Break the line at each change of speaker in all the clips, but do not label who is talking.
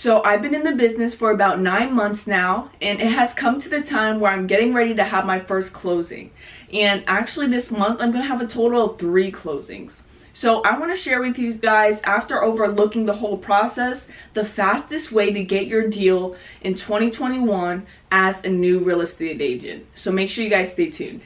So I've been in the business for about 9 months now, and it has come to the time where I'm getting ready to have my first closing. And actually this month I'm going to have a total of 3 closings. So I want to share with you guys, after overlooking the whole process, the fastest way to get your deal in 2021 as a new real estate agent. So make sure you guys stay tuned.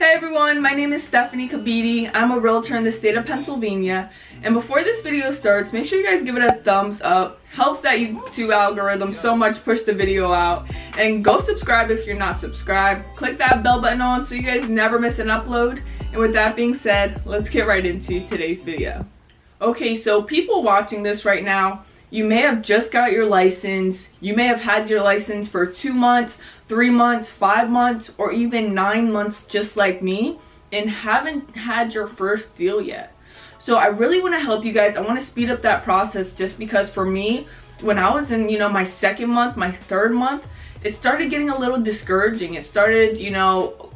Hey everyone, my name is Stephanie Kabidi. I'm a realtor in the state of Pennsylvania. And before this video starts, make sure you guys give it a thumbs up. Helps that YouTube algorithm so much push the video out. And go subscribe if you're not subscribed. Click that bell button on so you guys never miss an upload. And with that being said, let's get right into today's video. Okay, so people watching this right now, you may have just got your license. You may have had your license for 2 months, 3 months, 5 months, or even 9 months just like me, and haven't had your first deal yet. So I really want to help you guys. I want to speed up that process just because for me, when I was in, my second month, my third month, it started getting a little discouraging. It started,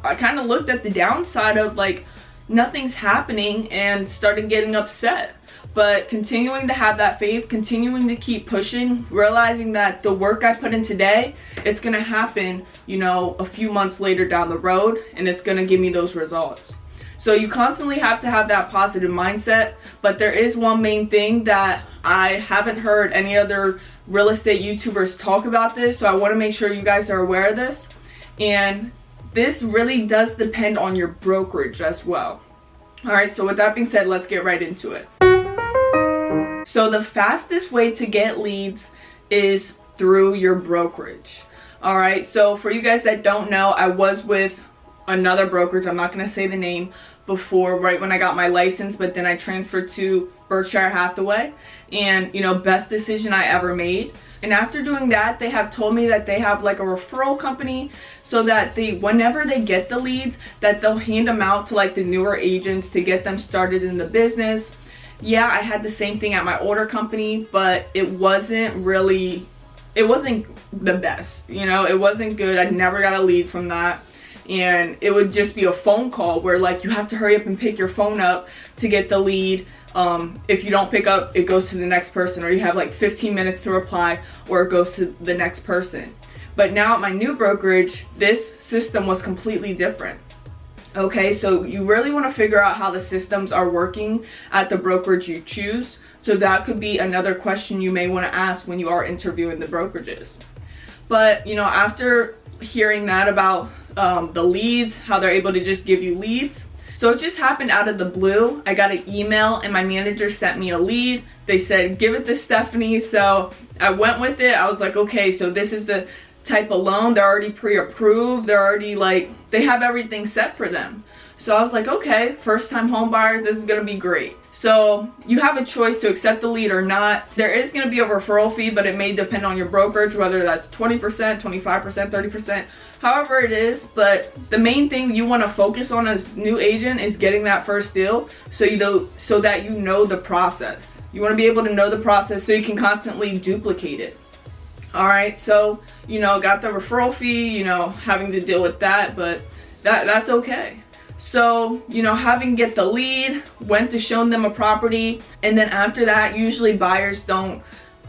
I kind of looked at the downside of like nothing's happening and started getting upset. But continuing to have that faith, continuing to keep pushing, realizing that the work I put in today, it's going to happen, a few months later down the road, and it's going to give me those results. So you constantly have to have that positive mindset, but there is one main thing that I haven't heard any other real estate YouTubers talk about this, so I want to make sure you guys are aware of this. And this really does depend on your brokerage as well. Alright, so with that being said, let's get right into it. So the fastest way to get leads is through your brokerage. Alright, so for you guys that don't know, I was with another brokerage, I'm not going to say the name, before, right when I got my license, but then I transferred to Berkshire Hathaway, and best decision I ever made. And after doing that, they have told me that they have like a referral company, so that whenever they get the leads, that they'll hand them out to like the newer agents to get them started in the business. Yeah, I had the same thing at my older company, but it wasn't the best, it wasn't good. I never got a lead from that. And it would just be a phone call where like you have to hurry up and pick your phone up to get the lead. If you don't pick up, it goes to the next person, or you have like 15 minutes to reply, or it goes to the next person. But now at my new brokerage, this system was completely different. Okay, so you really want to figure out how the systems are working at the brokerage you choose. So that could be another question you may want to ask when you are interviewing the brokerages. But after hearing that about the leads, how they're able to just give you leads, so it just happened out of the blue. I got an email and my manager sent me a lead. They said, give it to Stephanie. So I went with it. I was like, okay, so this is the type of loan. They're already pre-approved. They're already they have everything set for them. So I was like, okay, first time home buyers, this is going to be great. So you have a choice to accept the lead or not. There is going to be a referral fee, but it may depend on your brokerage, whether that's 20%, 25%, 30%, however it is. But the main thing you want to focus on as new agent is getting that first deal, so that you know the process. You want to be able to know the process so you can constantly duplicate it. Alright, so got the referral fee, having to deal with that, but that's okay. So, having get the lead, went to show them a property, and then after that, usually buyers don't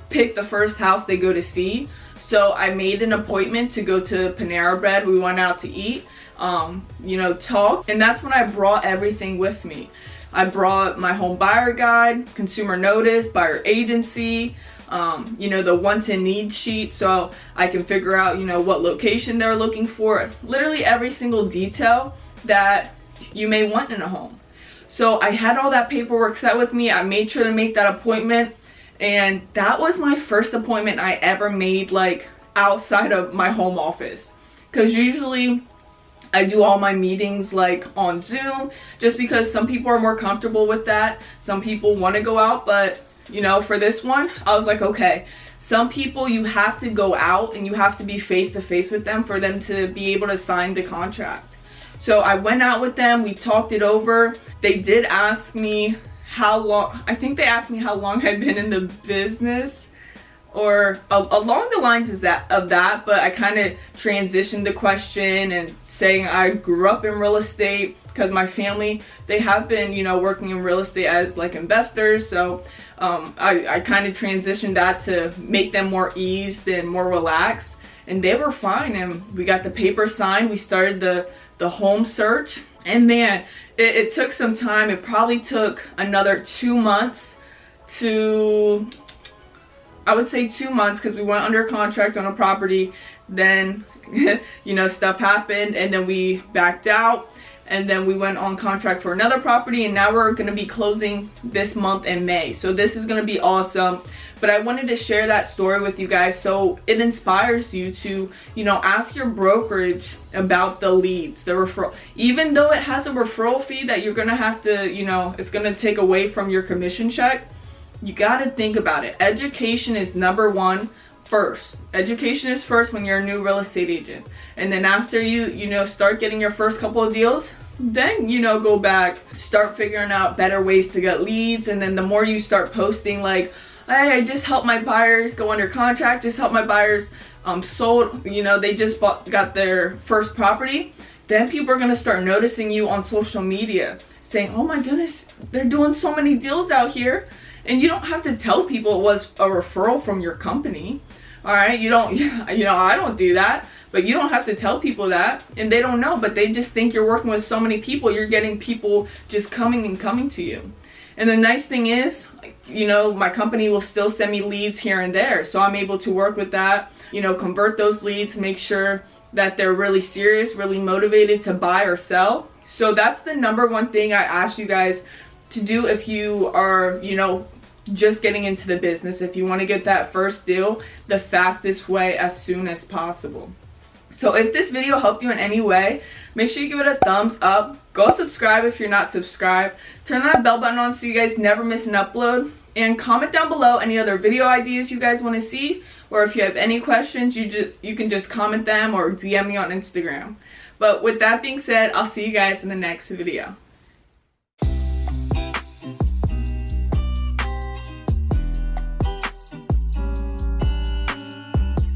pick the first house they go to see. So I made an appointment to go to Panera Bread. We went out to eat, talk, and that's when I brought everything with me. I brought my home buyer guide, consumer notice, buyer agency, the wants and needs sheet, so I can figure out, what location they're looking for, literally every single detail that you may want in a home. So I had all that paperwork set with me. I made sure to make that appointment, and that was my first appointment I ever made outside of my home office, because usually I do all my meetings on Zoom, just because some people are more comfortable with that. Some people want to go out, but for this one, I was like, okay, some people you have to go out and you have to be face to face with them for them to be able to sign the contract. So I went out with them, we talked it over. They did ask me how long, I think they asked me how long I'd been in the business, or along the lines of that, but I kind of transitioned the question and saying I grew up in real estate. because my family, they have been, you know, working in real estate as like investors. So I kind of transitioned that to make them more eased and more relaxed, and they were fine. And we got the paper signed. We started the home search, and man, it took some time. It probably took another 2 months to, I would say 2 months, because we went under contract on a property. Then you know, stuff happened, and then we backed out, and then we went on contract for another property, and now we're going to be closing this month in May. So this is going to be awesome. But I wanted to share that story with you guys so it inspires you to, you know, ask your brokerage about the leads, the referral. Even though it has a referral fee that you're going to have to, you know, it's going to take away from your commission check, you got to think about it. Education is number one. First, education is first when you're a new real estate agent, and then after you know, start getting your first couple of deals, then, you know, go back, start figuring out better ways to get leads. And then the more you start posting like, hey, I just helped my buyers go under contract, just helped my buyers sold, you know, they just got their first property, then people are going to start noticing you on social media, saying, oh my goodness, they're doing so many deals out here. And you don't have to tell people it was a referral from your company. All right, you don't, you know, I don't do that, but you don't have to tell people that, and they don't know, but they just think you're working with so many people, you're getting people just coming to you. And the nice thing is, you know, my company will still send me leads here and there, so I'm able to work with that, you know, convert those leads, make sure that they're really serious, really motivated to buy or sell. So that's the number one thing I ask you guys to do if you are, you know, just getting into the business. If you want to get that first deal the fastest way, as soon as possible. So if this video helped you in any way, make sure you give it a thumbs up. Go subscribe if you're not subscribed. Turn that bell button on so you guys never miss an upload. And comment down below any other video ideas you guys want to see. Or if you have any questions, you can just comment them or DM me on Instagram. But with that being said, I'll see you guys in the next video.